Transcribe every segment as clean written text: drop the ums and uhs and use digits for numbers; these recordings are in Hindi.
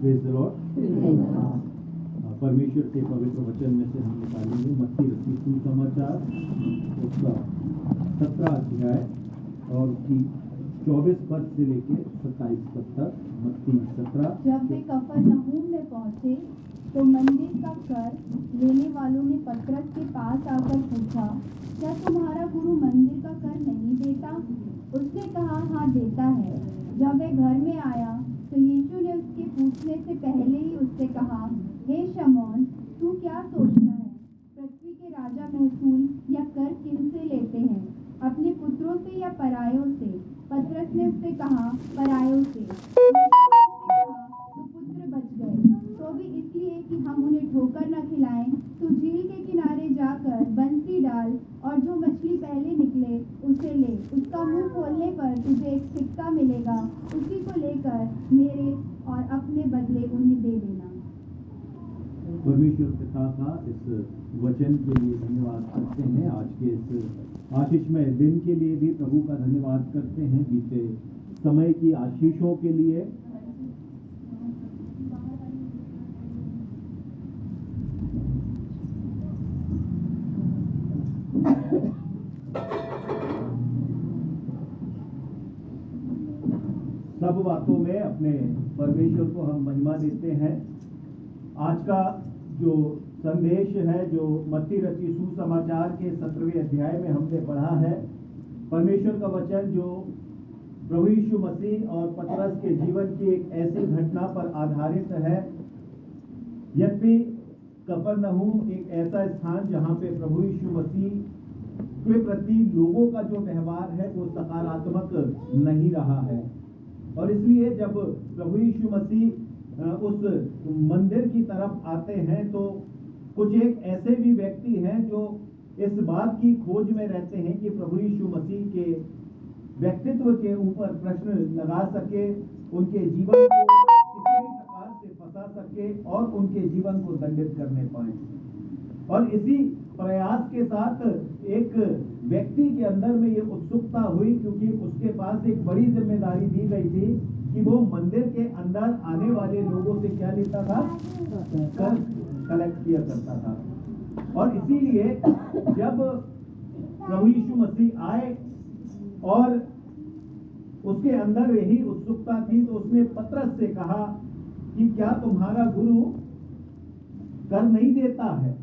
Praise the Lord. परमेश्वर के पवित्र वचन में से हम निकालेंगे मत्ती रचित सुसमाचार उसका 17 अध्याय और उसकी 24 पद से लेके 27 पद तक। मत्ती 17। जब वे कफरनहूम में पहुंचे तो मंदिर का कर लेने वालों ने पतरस के पास आकर पूछा, क्या तुम्हारा गुरु मंदिर का कर नहीं देता? उसने कहा, हाँ देता है। जब वे घर में आया तो यीशु ने उसके पूछने से पहले ही उससे कहा, हे शमौन, तू क्या सोचता है? पृथ्वी के राजा महसूल या कर किनसे लेते हैं, अपने पुत्रों से या परायों से? पतरस ने उससे कहा, परायों से। तो पुत्र बच गए, तो भी इसलिए कि हम उन्हें ठोकर न खिलाएं। तू झील के किनारे जाकर बंसी डाल और जो मछली पहले निकले उसे ले। उसका मुंह खोलने पर तुझे एक सिक्का मिलेगा, उसी को लेकर मेरे और अपने बदले उन्हें दे देना। परमेश्वर पिता का इस वचन के लिए धन्यवाद करते हैं। आज के इस आशीषमय दिन के लिए भी प्रभु का धन्यवाद करते हैं। बीते समय की आशीषों के लिए सब बातों में अपने परमेश्वर को हम महिमा देते हैं। आज का जो संदेश है, जो मत्ती रचित सुसमाचार के 17वें अध्याय में हमने पढ़ा है, परमेश्वर का वचन जो प्रभु यीशु मसीह और पतरस के जीवन की एक ऐसी घटना पर आधारित है। यद्यपि कफरनहूम एक ऐसा स्थान जहां पे प्रभु यीशु मसीह के प्रति लोगों का जो व्यवहार है वो सकारात्मक नहीं रहा है, और इसलिए जब प्रभु यीशु मसीह उस मंदिर की तरफ आते हैं तो कुछ एक ऐसे भी व्यक्ति हैं जो इस बात की खोज में रहते हैं कि प्रभु यीशु मसीह के व्यक्तित्व के ऊपर प्रश्न लगा सके, उनके जीवन को किसी भी प्रकार से फंसा सके और उनके जीवन को दंडित करने पाए। और इसी प्रयास के साथ एक व्यक्ति के अंदर में ये उत्सुकता हुई, क्योंकि उसके पास एक बड़ी जिम्मेदारी दी गई थी कि वो मंदिर के अंदर आने वाले लोगों से क्या लेता था? कर कलेक्ट किया करता था। और इसीलिए जब प्रभु यीशु मसीह आए और उसके अंदर यही उत्सुकता थी, तो उसने पतरस से कहा कि क्या तुम्हारा गुरु कर नहीं देता है?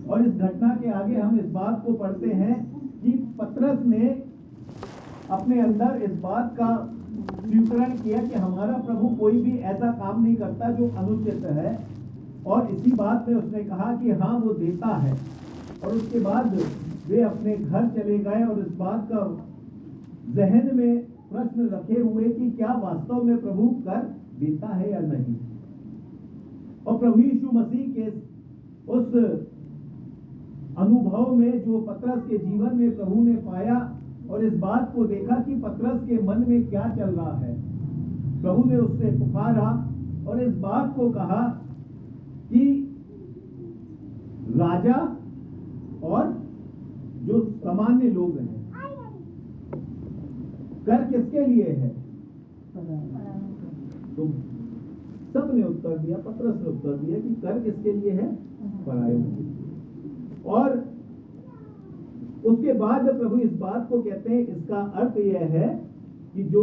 और इस घटना के आगे हम इस बात को पढ़ते हैं कि पतरस ने अपने अंदर इस बात का स्वीकरण किया कि हमारा प्रभु कोई भी ऐसा काम नहीं करता जो अनुचित है, और इसी बात में उसने कहा कि हाँ वो देता है। और उसके बाद वे अपने घर चले गए और इस बात का जहन में प्रश्न रखे हुए कि क्या वास्तव में प्रभु कर देता है या नहीं। और प्रभु यीशु मसीह के उस अनुभव में जो पतरस के जीवन में प्रभु ने पाया और इस बात को देखा कि पतरस के मन में क्या चल रहा है, प्रभु ने उससे पुकारा और इस बात को कहा कि राजा और जो सामान्य लोग हैं, कर किसके लिए है? तो सबने उत्तर दिया, पतरस ने उत्तर दिया कि कर किसके लिए है? परायों के लिए। और उसके बाद प्रभु इस बात को कहते हैं, इसका अर्थ यह है कि जो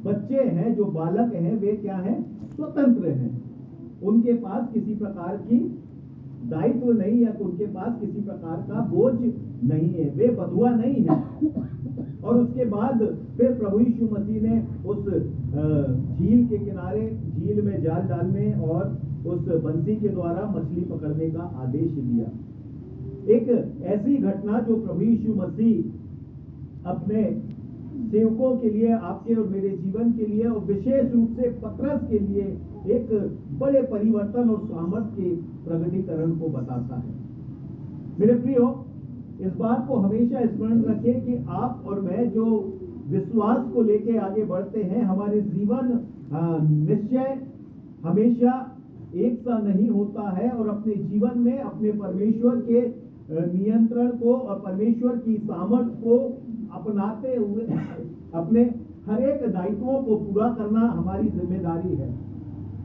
बच्चे हैं, जो बालक हैं, वे क्या हैं? स्वतंत्र हैं। उनके पास किसी प्रकार की दायित्व नहीं है, उनके पास किसी प्रकार का बोझ नहीं है, वे बंधुआ नहीं है। और उसके बाद फिर प्रभु यीशु मसीह ने उस झील के किनारे झील में जाल डालने और उस बंसी के द्वारा मछली पकड़ने का आदेश दिया। एक ऐसी घटना जो प्रभु यीशु मसीह अपने सेवकों के लिए, आपके और मेरे जीवन के लिए, और विशेष रूप से पतरस के लिए एक बड़े परिवर्तन और सामर्थ्य के प्रकटीकरण को बताता है। मेरे प्रियो, इस बात को हमेशा स्मरण रखें कि आप और मैं जो विश्वास को लेके आगे बढ़ते हैं, हमारे जीवन निश्चय हमेशा एक सा नहीं होता है, और अपने जीवन में अपने परमेश्वर के नियंत्रण को और परमेश्वर की सामर्थ को अपनाते हुए अपने हर एक दायित्वों को पूरा करना हमारी जिम्मेदारी है।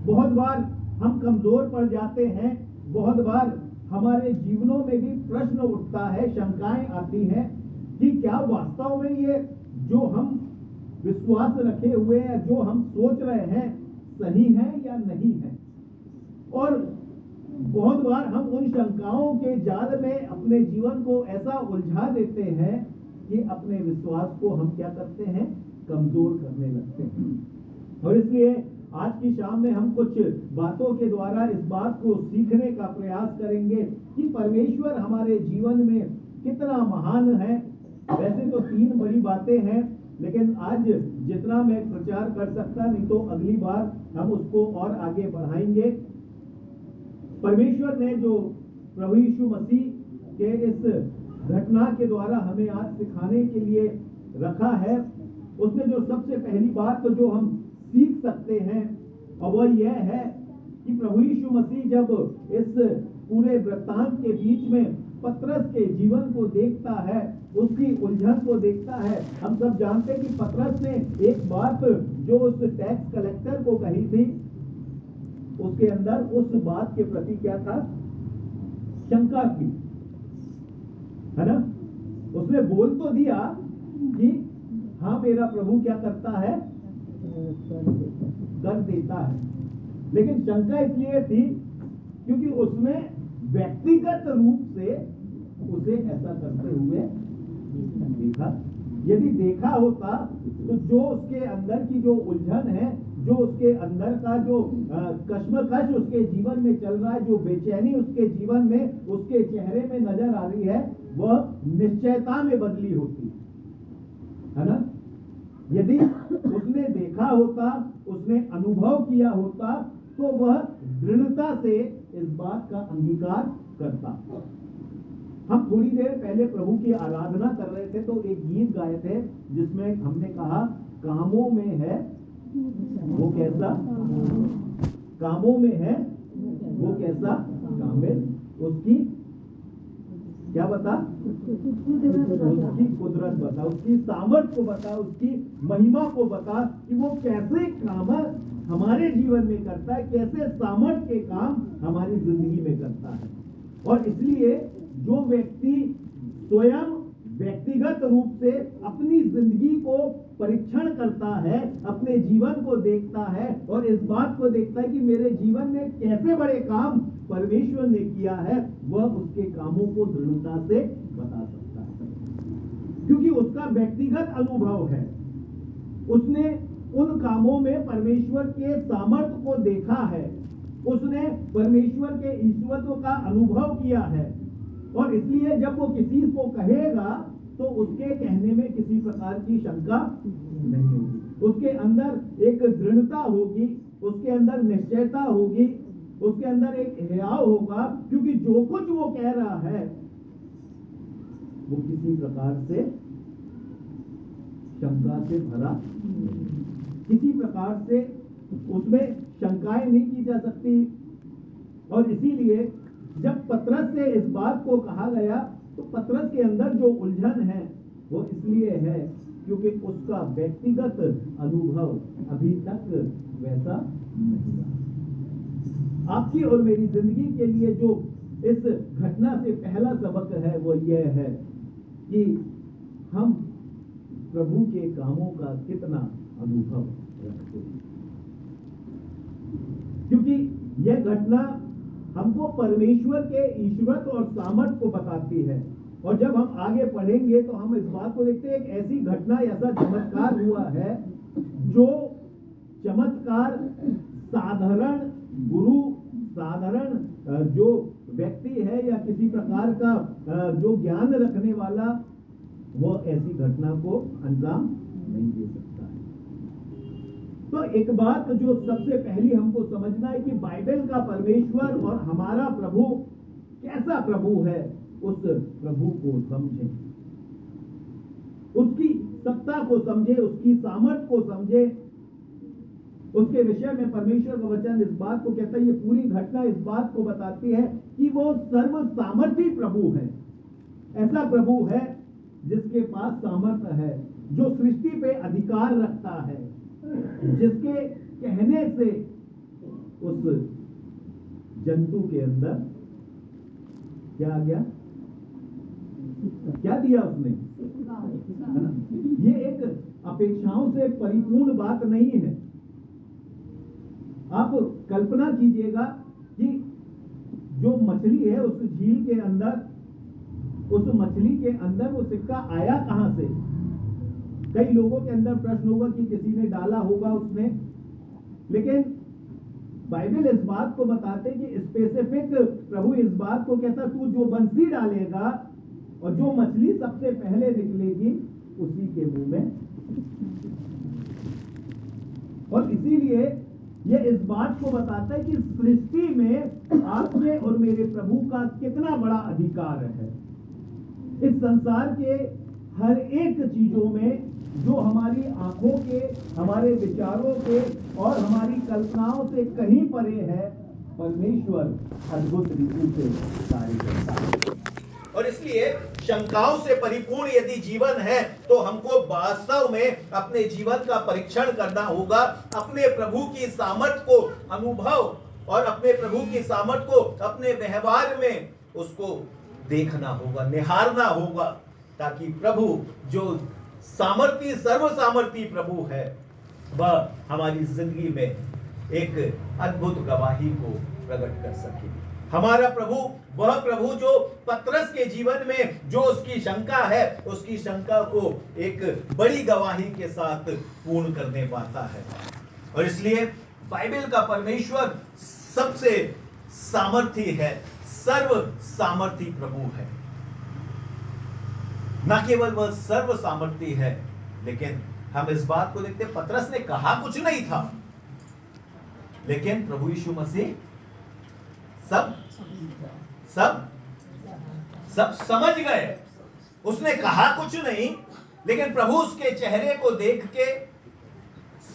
बहुत बार हम कमजोर पड़ जाते हैं, बहुत बार हमारे जीवनों में भी प्रश्न उठता है, शंकाएं आती हैं कि क्या वास्तव में ये जो हम विश्वास रखे हुए हैं, जो हम सोच रहे हैं, सही है या नहीं है। और बहुत बार हम उन शंकाओं के जाल में अपने जीवन को ऐसा उलझा देते हैं कि अपने विश्वास को हम क्या करते हैं, कमजोर करने लगते हैं। और इसलिए आज की शाम में हम कुछ बातों के द्वारा इस बात को सीखने का प्रयास करेंगे कि परमेश्वर हमारे जीवन में कितना महान है। वैसे तो 3 बड़ी बातें हैं, लेकिन आज जितना मैं प्रचार कर सकता, नहीं तो अगली बार हम उसको और आगे बढ़ाएंगे। परमेश्वर ने जो प्रभु यीशु मसीह के इस घटना के द्वारा हमें आज सिखाने के लिए रखा है, उसमें जो सबसे पहली बात तो जो हम सीख सकते हैं, और वह यह है कि प्रभु यीशु मसीह जब इस पूरे वृत्तांत के बीच में पतरस के जीवन को देखता है, उसकी उलझन को देखता है। हम सब जानते हैं कि पतरस ने एक बात जो उस टैक्स कलेक्टर को कही थी, उसके अंदर उस बात के प्रति क्या था, शंका थी, है ना। उसने बोल तो दिया कि हाँ मेरा प्रभु क्या करता है, कर देता है, लेकिन शंका इसलिए थी क्योंकि उसने व्यक्तिगत रूप से उसे ऐसा करते हुए देखा। यदि देखा होता तो जो उसके अंदर की जो उलझन है, जो उसके अंदर का जो कश्मकश उसके जीवन में चल रहा है, जो बेचैनी उसके जीवन में उसके चेहरे में नजर आ रही है, वह निश्चयता में बदली होती, है ना। यदि उसने देखा होता, उसने अनुभव किया होता, तो वह दृढ़ता से इस बात का अंगीकार करता। हम थोड़ी देर पहले प्रभु की आराधना कर रहे थे, तो एक गीत गाए थे जिसमें हमने कहा, कामों में है वो कैसा, कामों में है वो कैसा कामिल, उसकी क्या बता, उसकी कुदरत बता, उसकी सामर्थ को बता, उसकी महिमा को बता कि वो कैसे काम हमारे जीवन में करता है, कैसे सामर्थ के काम हमारी जिंदगी में करता है। और इसलिए जो व्यक्ति स्वयं व्यक्तिगत रूप से अपनी जिंदगी को परीक्षण करता है, अपने जीवन को देखता है और इस बात को देखता है कि मेरे जीवन में कैसे बड़े काम परमेश्वर ने किया है, वह उसके कामों को दृढ़ता से बता सकता है, क्योंकि उसका व्यक्तिगत अनुभव है। उसने उन कामों में परमेश्वर के सामर्थ्य को देखा है, उसने परमेश्वर के ईश्वरत्व का अनुभव किया है, और इसलिए जब वो किसी को कहेगा तो उसके कहने में किसी प्रकार की शंका नहीं होगी, उसके अंदर एक दृढ़ता होगी, उसके अंदर निश्चयता होगी, उसके अंदर एक हियाव होगा, क्योंकि जो कुछ वो कह रहा है वो किसी प्रकार से शंका से भरा, किसी प्रकार से उसमें शंकाएं नहीं की जा सकती। और इसीलिए जब पतरस से इस बात को कहा गया, तो पतरस के अंदर जो उलझन है वो इसलिए है क्योंकि उसका व्यक्तिगत अनुभव अभी तक वैसा नहीं रहा। आपकी और मेरी जिंदगी के लिए जो इस घटना से पहला सबक है वो यह है कि हम प्रभु के कामों का कितना अनुभव रखते हैं, क्योंकि यह घटना हमको परमेश्वर के ईश्वरत्व और सामर्थ्य को बताती है। और जब हम आगे पढ़ेंगे तो हम इस बात को देखते हैं, एक ऐसी घटना, ऐसा चमत्कार हुआ है जो चमत्कार साधारण गुरु, साधारण जो व्यक्ति है या किसी प्रकार का जो ज्ञान रखने वाला, वो ऐसी घटना को अंजाम नहीं दे सकता है। तो एक बात जो सबसे पहली हमको समझना है कि बाइबल का परमेश्वर और हमारा प्रभु कैसा प्रभु है, उस प्रभु को समझें, उसकी सत्ता को समझे, उसकी सामर्थ को समझे। उसके विषय में परमेश्वर का वचन इस बात को कहता है, ये पूरी घटना इस बात को बताती है कि वो सर्व सामर्थी प्रभु है। ऐसा प्रभु है जिसके पास सामर्थ्य है, जो सृष्टि पे अधिकार रखता है, जिसके कहने से उस जंतु के अंदर क्या आ गया, क्या दिया उसने, है ना? ये एक अपेक्षाओं से परिपूर्ण बात नहीं है। आप कल्पना कीजिएगा कि जो मछली है उस झील के अंदर, उस मछली के अंदर वो सिक्का आया कहां से? कई लोगों के अंदर प्रश्न होगा कि किसी ने डाला होगा उसने, लेकिन बाइबल इस बात को बताते कि स्पेसिफिक प्रभु इस बात को कहता, तू जो बंसी डालेगा और जो मछली सबसे पहले निकलेगी उसी के मुंह में। और इसीलिए ये इस बात को बताता है कि सृष्टि में आपके और मेरे प्रभु का कितना बड़ा अधिकार है। इस संसार के हर एक चीजों में जो हमारी आंखों के, हमारे विचारों के और हमारी कल्पनाओं से कहीं परे है, परमेश्वर अद्भुत रीति से कार्य करता है। और इसलिए शंकाओं से परिपूर्ण यदि जीवन है तो हमको वास्तव में अपने जीवन का परीक्षण करना होगा, अपने प्रभु की सामर्थ को अनुभव और अपने प्रभु की सामर्थ को अपने व्यवहार में उसको देखना होगा, निहारना होगा, ताकि प्रभु जो सामर्थी, सर्व सामर्थी प्रभु है, वह हमारी जिंदगी में एक अद्भुत गवाही को प्रकट कर सके। हमारा प्रभु वह प्रभु जो पतरस के जीवन में जो उसकी शंका है, उसकी शंका को एक बड़ी गवाही के साथ पूर्ण करने पाता है। और इसलिए बाइबल का परमेश्वर सबसे सामर्थी है, सर्व सामर्थी प्रभु है। न केवल वह सर्व सामर्थी है, लेकिन हम इस बात को देखते, पतरस ने कहा कुछ नहीं था, लेकिन प्रभु यीशु मसीह सब समझ गए। उसने कहा कुछ नहीं, लेकिन प्रभु उसके चेहरे को देख के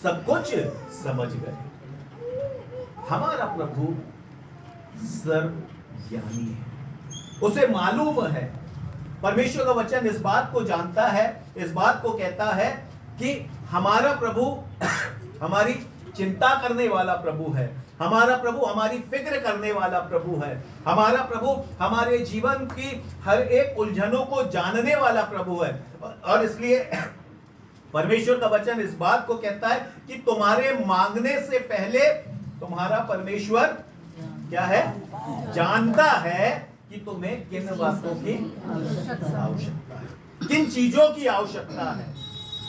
सब कुछ समझ गए। हमारा प्रभु सर्वज्ञानी है, उसे मालूम है। परमेश्वर का वचन इस बात को जानता है, इस बात को कहता है कि हमारा प्रभु हमारी चिंता करने वाला प्रभु है, हमारा प्रभु हमारी फिक्र करने वाला प्रभु है, हमारा प्रभु हमारे जीवन की हर एक उलझनों को जानने वाला प्रभु है। और इसलिए परमेश्वर का वचन इस बात को कहता है कि तुम्हारे मांगने से पहले तुम्हारा परमेश्वर क्या है, जानता है कि तुम्हें किन बातों की आवश्यकता है, किन चीजों की आवश्यकता है।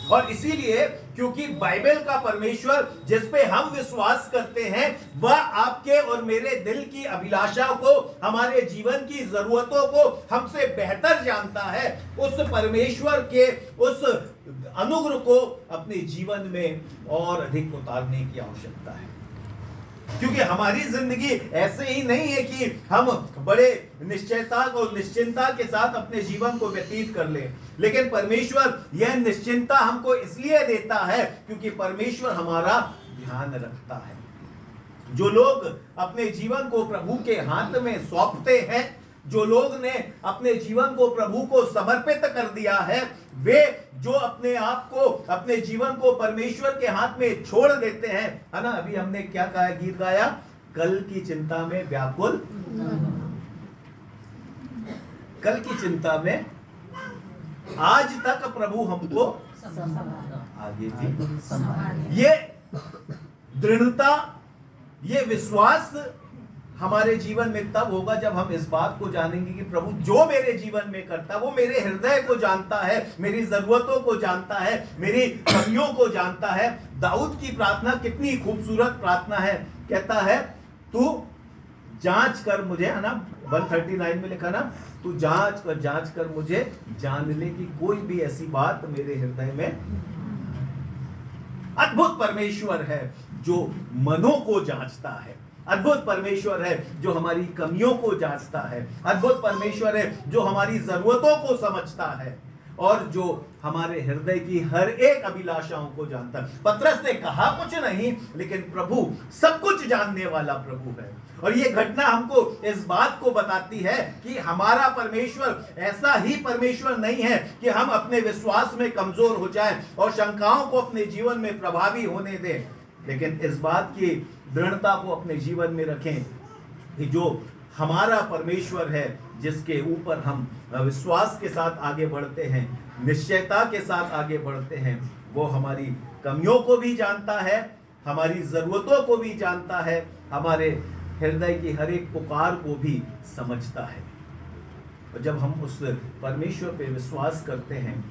और इसीलिए क्योंकि बाइबल का परमेश्वर जिस पे हम विश्वास करते हैं, वह आपके और मेरे दिल की अभिलाषा को, हमारे जीवन की जरूरतों को हमसे बेहतर जानता है, उस परमेश्वर के उस अनुग्रह को अपने जीवन में और अधिक उतारने की आवश्यकता है। क्योंकि हमारी जिंदगी ऐसे ही नहीं है कि हम बड़े निश्चयता और निश्चिंता के साथ अपने जीवन को व्यतीत कर लें, लेकिन परमेश्वर यह निश्चिंता हमको इसलिए देता है क्योंकि परमेश्वर हमारा ध्यान रखता है। जो लोग अपने जीवन को प्रभु के हाथ में सौंपते हैं, जो लोग ने अपने जीवन को प्रभु को समर्पित कर दिया है, वे जो अपने आप को, अपने जीवन को परमेश्वर के हाथ में छोड़ देते हैं, है ना। अभी हमने क्या कहा, गीत गाया, कल की चिंता में व्याकुल, कल की चिंता में आज तक प्रभु हमको आगे भी। ये दृढ़ता, ये विश्वास हमारे जीवन में तब होगा जब हम इस बात को जानेंगे कि प्रभु जो मेरे जीवन में करता है, वो मेरे हृदय को जानता है, मेरी जरूरतों को जानता है, मेरी कमियों को जानता है। दाऊद की प्रार्थना कितनी खूबसूरत प्रार्थना है, कहता है तू जांच कर मुझे, है ना, 139 में लिखा ना, तू जांच कर मुझे, जान ले कि कोई भी ऐसी बात मेरे हृदय में। अद्भुत परमेश्वर है जो मनों को जांचता है, अद्भुत परमेश्वर है जो हमारी कमियों को जांचता है, अद्भुत परमेश्वर है जो हमारी जरूरतों को समझता है और जो हमारे हृदय की हर एक अभिलाषाओं को जानता है। पतरस ने कहा कुछ नहीं, लेकिन प्रभु सब कुछ जानने वाला प्रभु है। और ये घटना हमको इस बात को बताती है कि हमारा परमेश्वर ऐसा ही परमेश्वर नहीं है कि हम अपने विश्वास में कमजोर हो जाएं और शंकाओं को अपने जीवन में प्रभावी होने दें। लेकिन इस बात की दृढ़ता को अपने जीवन में रखें कि जो हमारा परमेश्वर है, जिसके ऊपर हम विश्वास के साथ आगे बढ़ते हैं, निश्चयता के साथ आगे बढ़ते हैं, वो हमारी कमियों को भी जानता है, हमारी जरूरतों को भी जानता है, हमारे हृदय की हर एक पुकार को भी समझता है। और जब हम उस परमेश्वर पे विश्वास करते हैं,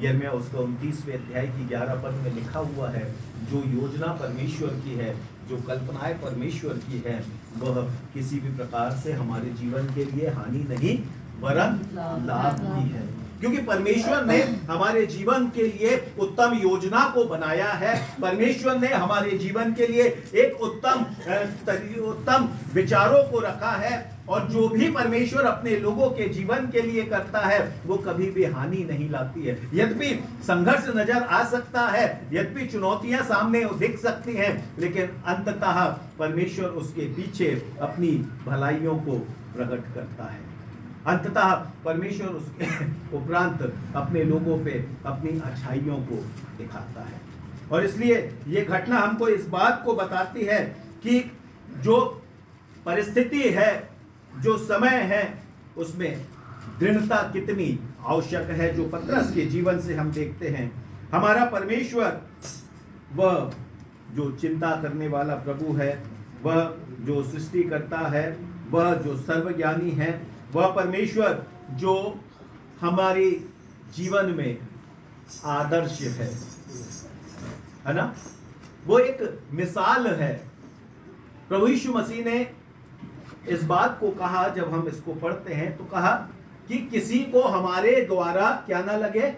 यिर्मयाह उसका 29वें अध्याय की 11 पद में लिखा हुआ है, जो योजना परमेश्वर की है, जो कल्पनाएं परमेश्वर की है, वह किसी भी प्रकार से हमारे जीवन के लिए हानि नहीं वरन लाभ की है। क्योंकि परमेश्वर ने हमारे जीवन के लिए उत्तम योजना को बनाया है, परमेश्वर ने हमारे जीवन के लिए एक उत्तम विचारों को रखा है, और जो भी परमेश्वर अपने लोगों के जीवन के लिए करता है वो कभी भी हानि नहीं लाती है। यद्यपि संघर्ष नजर आ सकता है, यद्यपि चुनौतियां सामने दिख सकती हैं, लेकिन अंततः परमेश्वर उसके पीछे अपनी भलाइयों को प्रकट करता है। अंततः परमेश्वर उसके उपरांत अपने लोगों पे अपनी अच्छाइयों को दिखाता है। और इसलिए ये घटना हमको इस बात को बताती है कि जो परिस्थिति है, जो समय है, उसमें दृढ़ता कितनी आवश्यक है, जो पतरस के जीवन से हम देखते हैं। हमारा परमेश्वर वह जो चिंता करने वाला प्रभु है, वह जो सृष्टि करता है, वह जो सर्वज्ञानी है, वह परमेश्वर जो हमारे जीवन में आदर्श है ना, वो एक मिसाल है। प्रभु यीशु मसीह ने इस बात को कहा, जब हम इसको पढ़ते हैं तो कहा कि किसी को हमारे द्वारा क्या ना लगे,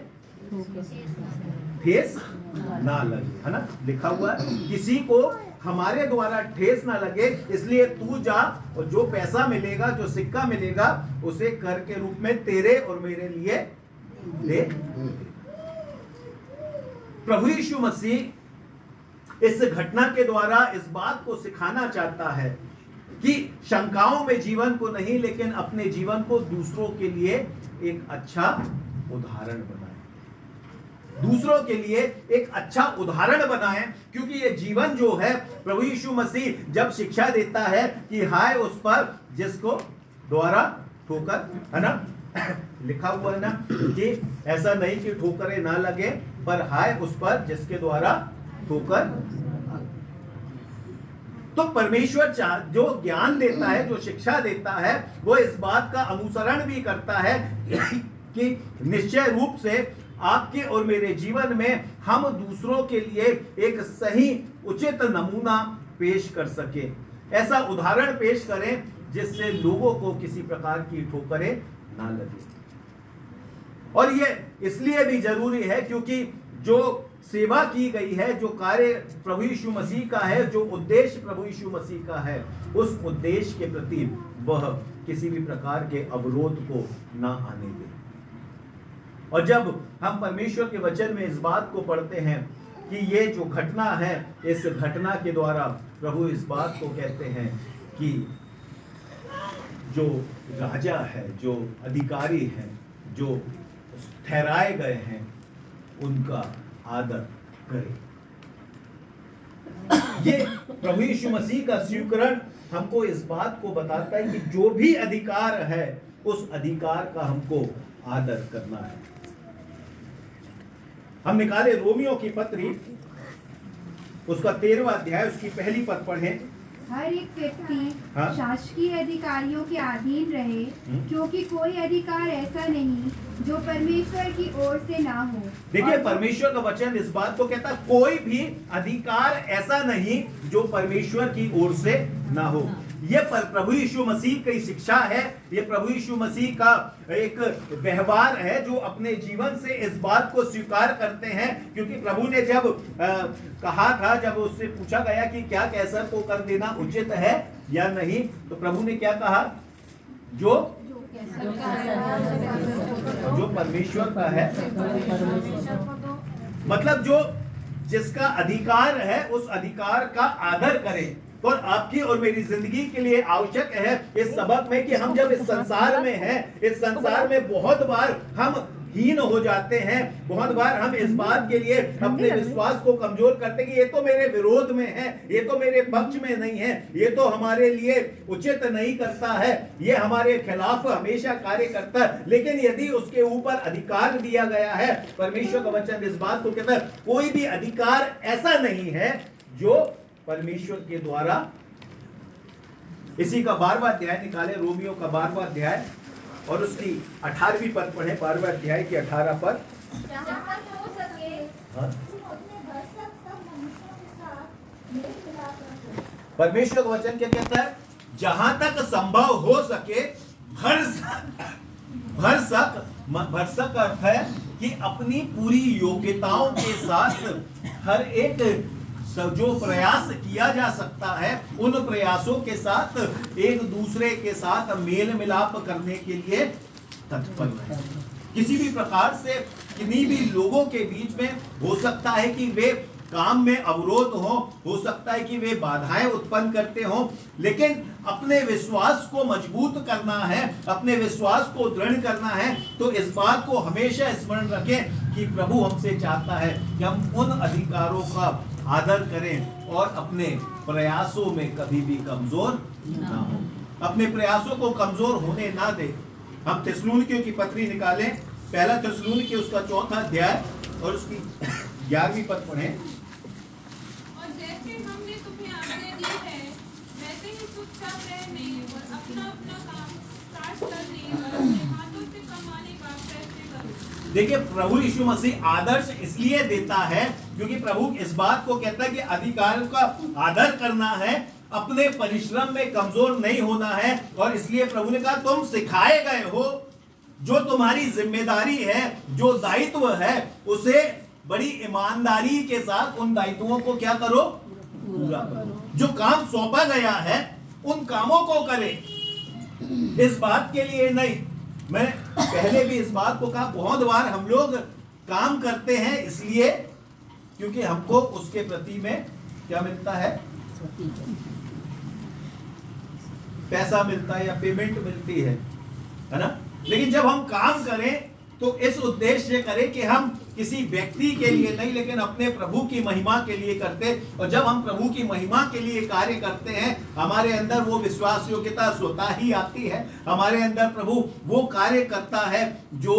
ठेस ना लगे, है ना, लिखा हुआ है, किसी को हमारे द्वारा ठेस ना लगे, इसलिए तू जा और जो पैसा मिलेगा, जो सिक्का मिलेगा, उसे कर के रूप में तेरे और मेरे लिए दे। प्रभु यीशु मसीह इस घटना के द्वारा इस बात को सिखाना चाहता है कि शंकाओं में जीवन को नहीं, लेकिन अपने जीवन को दूसरों के लिए एक अच्छा उदाहरण बनाएं, दूसरों के लिए एक अच्छा उदाहरण बनाएं। क्योंकि ये जीवन जो है, प्रभु यीशु मसीह जब शिक्षा देता है कि हाय उस पर जिसको द्वारा ठोकर, है ना, लिखा हुआ है ना कि ऐसा नहीं कि ठोकरें ना लगे, पर हाय उस पर जिसके द्वारा ठोकर। तो परमेश्वर जो ज्ञान देता है, जो शिक्षा देता है, वो इस बात का अनुसरण भी करता है कि निश्चय रूप से आपके और मेरे जीवन में हम दूसरों के लिए एक सही उचित नमूना पेश कर सके, ऐसा उदाहरण पेश करें जिससे लोगों को किसी प्रकार की ठोकरें ना लगे। और ये इसलिए भी जरूरी है क्योंकि जो सेवा की गई है, जो कार्य प्रभु यीशु मसीह का है, जो उद्देश्य प्रभु यीशु मसीह का है, उस उद्देश्य के प्रति वह किसी भी प्रकार के अवरोध को ना आने दे। और जब हम परमेश्वर के वचन में इस बात को पढ़ते हैं कि ये जो घटना है, इस घटना के द्वारा प्रभु इस बात को कहते हैं कि जो राजा है, जो अधिकारी हैं, जो ठहराए गए हैं, उनका आदर करें। ये प्रभु यीशु मसीह का स्वीकरण हमको इस बात को बताता है कि जो भी अधिकार है, उस अधिकार का हमको आदर करना है। हम निकाले रोमियो की पत्री, उसका 13वां अध्याय, उसकी पहली पद पढ़ें। हर एक व्यक्ति शासकीय अधिकारियों के अधीन रहे, क्योंकि कोई अधिकार ऐसा नहीं जो परमेश्वर की ओर से ना हो। देखिए, परमेश्वर का वचन इस बात को कहता है, कोई भी अधिकार ऐसा नहीं जो परमेश्वर की ओर से ना हो। ये प्रभु यीशु मसीह की शिक्षा है, ये प्रभु यीशु मसीह का एक व्यवहार है जो अपने जीवन से इस बात को स्वीकार करते हैं। क्योंकि प्रभु ने जब कहा था, जब उससे पूछा गया कि क्या कैसर को कर देना उचित है या नहीं, तो प्रभु ने क्या कहा, जो परमेश्वर का है, मतलब जो जिसका अधिकार है उस अधिकार का आदर करें। और आपकी और मेरी जिंदगी के लिए आवश्यक है इस सबक में कि हम जब इस संसार में हैं, इस संसार में बहुत बार हम हीन हो जाते हैं। बहुत बार हम इस बात के लिए अपने विश्वास को कमजोर करते हैं कि ये तो मेरे विरोध में है, ये तो मेरे पक्ष में नहीं है, ये तो हमारे लिए उचित नहीं करता है, ये हमारे खिलाफ हमेशा कार्य करता है। लेकिन यदि उसके ऊपर अधिकार दिया गया है, परमेश्वर का वचन इस बात को कहता है कोई भी अधिकार ऐसा नहीं है जो परमेश्वर के द्वारा। इसी का 12वां अध्याय निकाले, रोमियो का 12वां अध्याय और उसकी 18वीं पद पढ़े। 12वें अध्याय की 18 पद। परमेश्वर का वचन क्या कहता है? जहां तक संभव हो सके भरसक अर्थ है कि अपनी पूरी योग्यताओं के साथ हर एक जो प्रयास किया जा सकता है उन प्रयासों के साथ एक दूसरे के साथ मेल मिलाप करने के लिए तत्पर है। किसी भी प्रकार से किन्हीं भी लोगों के बीच में हो सकता है कि वे काम में अवरोध हो सकता है कि वे बाधाएं उत्पन्न करते हो, लेकिन अपने विश्वास को मजबूत करना है, अपने विश्वास को दृढ़ करना है। तो इस बात को हमेशा स्मरण रखें कि प्रभु हमसे चाहता है कि हम उन अधिकारों का आदर करें और अपने प्रयासों में कभी भी कमजोर ना हो, अपने प्रयासों को कमजोर होने ना दे। हम थिस्सलुनीकियों की पत्री निकालें, पहला थिस्सलुनीकी उसका 4वां अध्याय और उसकी 11वीं पद पढ़ें। और जैसे हमने तुम्हें आज्ञा दी है वैसे ही चुपचाप रहने और अपना अपना काम काज करने और अपने हाथों से कमाने का प्रयत्न करो। देखिए, प्रभु यीशु मसीह आदर्श इसलिए देता है क्योंकि प्रभु इस बात को कहता है कि अधिकारों का आदर करना है, अपने परिश्रम में कमजोर नहीं होना है। और इसलिए प्रभु ने कहा तुम सिखाए गए हो, जो तुम्हारी जिम्मेदारी है, जो दायित्व है, उसे बड़ी ईमानदारी के साथ उन दायित्वों को क्या करो? पूरा करो। जो काम सौंपा गया है उन कामों को करें। इस बात के लिए नहीं, मैं पहले भी इस बात को कहा, बहुत बार हम लोग काम करते हैं इसलिए क्योंकि हमको उसके प्रति में क्या मिलता है? पैसा मिलता है या पेमेंट मिलती है ना। लेकिन जब हम काम करें तो इस उद्देश्य से करें कि हम किसी व्यक्ति के लिए नहीं, लेकिन अपने प्रभु की महिमा के लिए करते। और जब हम प्रभु की महिमा के लिए कार्य करते हैं, हमारे अंदर वो विश्वास योग्यता स्वतः ही आती है। हमारे अंदर प्रभु वो कार्य करता है जो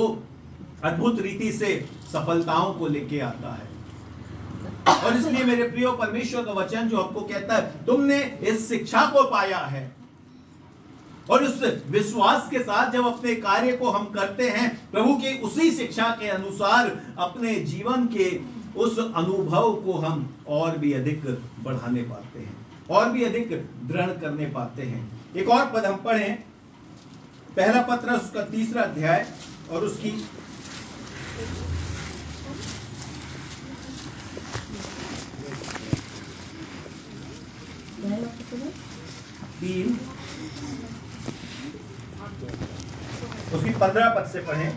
अद्भुत रीति से सफलताओं को लेके आता है। और इसलिए मेरे प्रियो, परमेश्वर का वचन जो हमको कहता है तुमने इस शिक्षा को पाया है, और उस विश्वास के साथ जब अपने कार्य को हम करते हैं, प्रभु की उसी शिक्षा के अनुसार अपने जीवन के उस अनुभव को हम और भी अधिक बढ़ाने पाते हैं, और भी अधिक दृढ़ करने पाते हैं। एक और पद हम पढ़ें, पहला पत्रस उसका 3रा अध्याय और उसकी 15 पद से पढ़ें।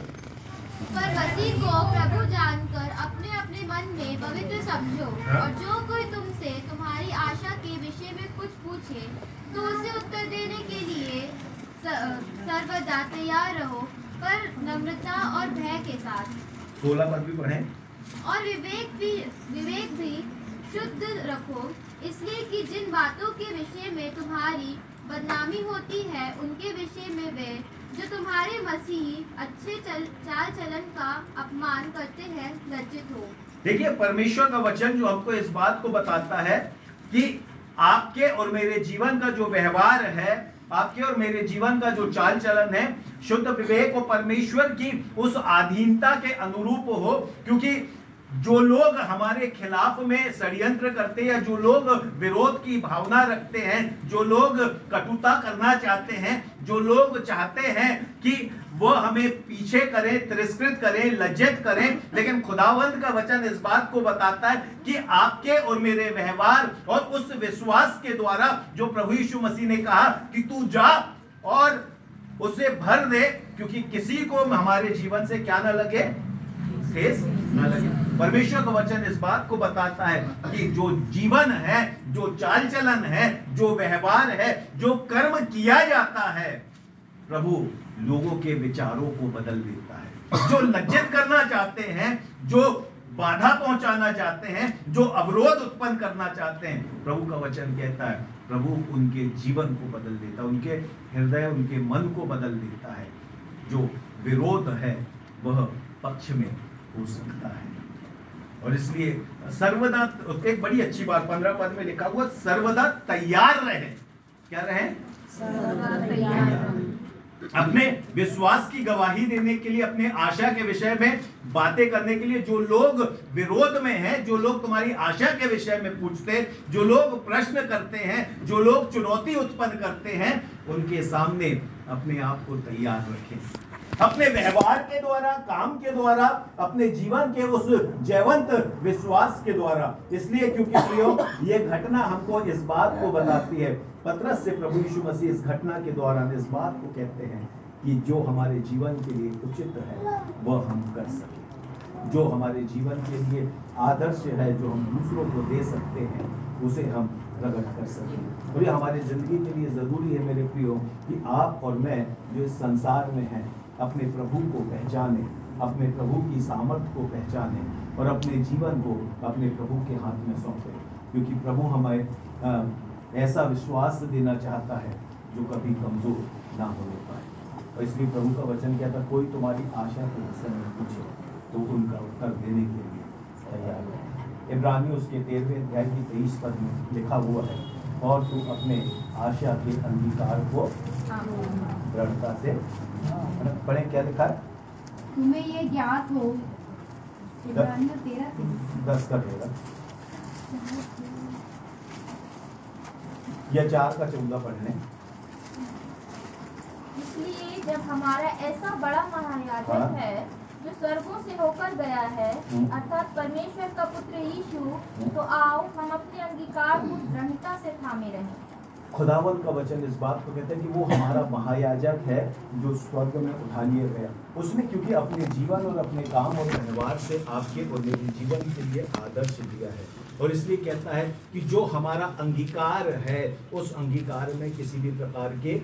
पर मसीह को प्रभु जानकर अपने अपने मन में पवित्र समझो, और जो कोई तुमसे तुम्हारी आशा के विषय में कुछ पूछे तो उसे उत्तर देने के लिए सर्वदा तैयार रहो, पर नम्रता और भय के साथ। 16 पद भी पढ़ें। और विवेक भी शुद्ध रखो, इसलिए कि जिन बातों के विषय में तुम्हारी बदनामी होती है उनके विषय में वे जो तुम्हारे मसीही अच्छे चाल चलन का अपमान करते हैं लज्जित हो। देखिए, परमेश्वर का वचन जो हमको इस बात को बताता है कि आपके और मेरे जीवन का जो व्यवहार है, आपके और मेरे जीवन का जो चाल चलन है, शुद्ध विवेक और परमेश्वर की उस अधीनता के अनुरूप हो। क्योंकि जो लोग हमारे खिलाफ में षड्यंत्र करते हैं, जो लोग विरोध की भावना रखते हैं, जो लोग कटुता करना चाहते हैं, जो लोग चाहते हैं कि वो हमें पीछे करें, तिरस्कृत करें, लज्जित करें, लेकिन खुदावंद का वचन इस बात को बताता है कि आपके और मेरे व्यवहार और उस विश्वास के द्वारा जो प्रभु यीशु मसीह ने कहा कि तू जा और उसे भर दे, क्योंकि किसी को हमारे जीवन से क्या ना लगे? ठेस ना लगे। परमेश्वर का वचन इस बात को बताता है कि जो जीवन है, जो चाल चलन है, जो व्यवहार है, जो कर्म किया जाता है, प्रभु लोगों के विचारों को बदल देता है। जो लज्जित करना चाहते हैं, जो बाधा पहुंचाना चाहते हैं, जो अवरोध उत्पन्न करना चाहते हैं, प्रभु का वचन कहता है प्रभु उनके जीवन को बदल देता है, उनके हृदय, उनके मन को बदल देता है। जो विरोध है वह पक्ष में हो सकता है। और इसलिए सर्वदा, एक बड़ी अच्छी बात 15 पद में लिखा हुआ, सर्वदा तैयार रहे। क्या रहे? सर्वदा तैयार। अपने विश्वास की गवाही देने के लिए, अपने आशा के विषय में बातें करने के लिए। जो लोग विरोध में हैं, जो लोग तुम्हारी आशा के विषय में पूछते, जो लोग प्रश्न करते हैं, जो लोग चुनौती उत्पन्न करते हैं, उनके सामने अपने आप को तैयार रखें। अपने व्यवहार के द्वारा, काम के द्वारा, अपने जीवन के उस जयवंत विश्वास के द्वारा। इसलिए क्योंकि प्रियो, ये घटना हमको इस बात को बताती है, पतरस से प्रभु यीशु मसीह इस घटना के दौरान इस बात को कहते हैं कि जो हमारे जीवन के लिए उचित है वह हम कर सकें, जो हमारे जीवन के लिए आदर्श है, जो हम दूसरों को दे सकते हैं, उसे हम प्रकट कर सकें। और ये हमारी जिंदगी के लिए जरूरी है मेरे प्रियो कि आप और मैं जो इस संसार में हैं, अपने प्रभु को पहचाने, अपने प्रभु की सामर्थ को पहचाने और अपने जीवन को अपने प्रभु के हाथ में सौंपे। क्योंकि प्रभु हमें ऐसा विश्वास देना चाहता है जो कभी कमजोर ना होने पाए। और इसलिए प्रभु का वचन कहता, कोई तुम्हारी आशा के विषय में पूछे तो उनका उत्तर देने के लिए तैयार है। इब्रानियों उसके 13वें अध्याय की 23 पद में लिखा हुआ है, और तू अपने आशा के अंगीकार को दृढ़ता से पढ़े। क्या लिखा है? तुम्हें ये ज्ञात हो, इब्रानियों 13:10 का रहेगा या 4 का 14 पढ़ने। इसलिए जब हमारा ऐसा बड़ा महायाजक है जो स्वर्गों से होकर गया है, अर्थात परमेश्वर का पुत्र यीशु, तो आओ हम अपने अंगीकार को दृढ़ता से थामे रहें। खुदावन का वचन इस बात को कहता है कि वो हमारा महायाजक है जो स्वर्ग में उठा लिया गया। उसने क्योंकि अपने जीवन और अपने काम और व्यवहार से आपके और मेरे जीवन के लिए आदर्श दिया है, और इसलिए कहता है कि जो हमारा अंगीकार है, उस अंगीकार में किसी भी प्रकार के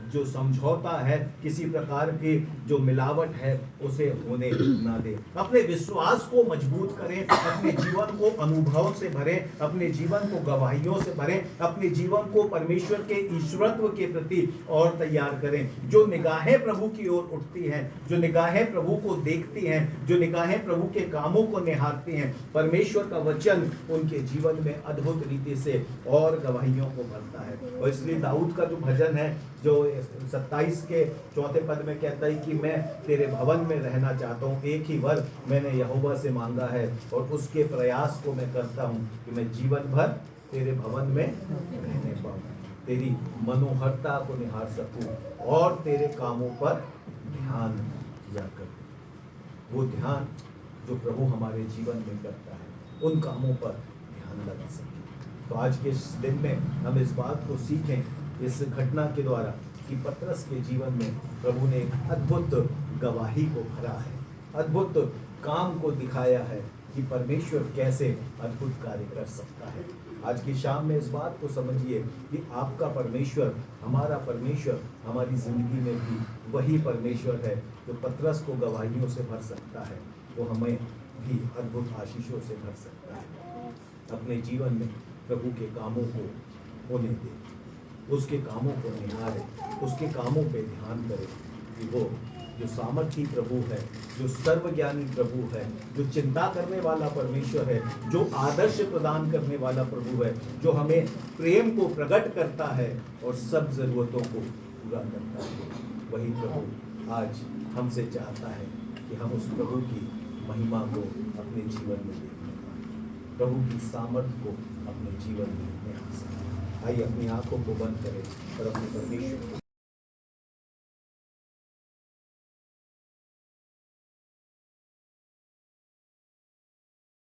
जो समझौता है, किसी प्रकार की जो मिलावट है, उसे होने ना दे। अपने विश्वास को मजबूत करें, अपने जीवन को अनुभव से भरें, अपने जीवन को गवाहियों से भरें, अपने जीवन को परमेश्वर के ईश्वरत्व के प्रति और तैयार करें। जो निगाहें प्रभु की ओर उठती हैं, जो निगाहें प्रभु को देखती हैं, जो निगाहें प्रभु के कामों को निहारती हैं, परमेश्वर का वचन उनके जीवन में अद्भुत रीति से और गवाहियों को भरता है। और इसलिए दाऊद का जो भजन है, जो 27 के 4 पद में कहता है कि मैं तेरे भवन में रहना चाहता हूँ, एक ही वर मैंने यहोवा से मांगा है, और उसके प्रयास को मैं करता हूँ कि मैं जीवन भर तेरे भवन में रहने पाऊँ, तेरी मनोहरता को निहार सकूँ और तेरे कामों पर ध्यान किया करूँ। वो ध्यान जो प्रभु हमारे जीवन में करता है, उन कामों पर ध्यान लगा सके। तो आज के इस दिन में हम इस बात को सीखें इस घटना के द्वारा कि पतरस के जीवन में प्रभु ने एक अद्भुत गवाही को भरा है, अद्भुत काम को दिखाया है कि परमेश्वर कैसे अद्भुत कार्य कर सकता है। आज की शाम में इस बात को समझिए कि आपका परमेश्वर, हमारा परमेश्वर हमारी जिंदगी में भी वही परमेश्वर है जो पतरस को गवाहियों से भर सकता है, वो हमें भी अद्भुत आशीषों से भर सकता है। अपने जीवन में प्रभु के कामों को होने दे, उसके कामों को निहारे, उसके कामों पे ध्यान करें कि वो जो सामर्थी प्रभु है, जो सर्वज्ञानी प्रभु है, जो चिंता करने वाला परमेश्वर है, जो आदर्श प्रदान करने वाला प्रभु है, जो हमें प्रेम को प्रकट करता है और सब जरूरतों को पूरा करता है, वही प्रभु आज हमसे चाहता है कि हम उस प्रभु की महिमा को अपने जीवन में देखने पाएं, प्रभु की सामर्थ्य को अपने जीवन में निहार सकें। आइए अपनी आंखों को बंद करें और अपने परमेश्वर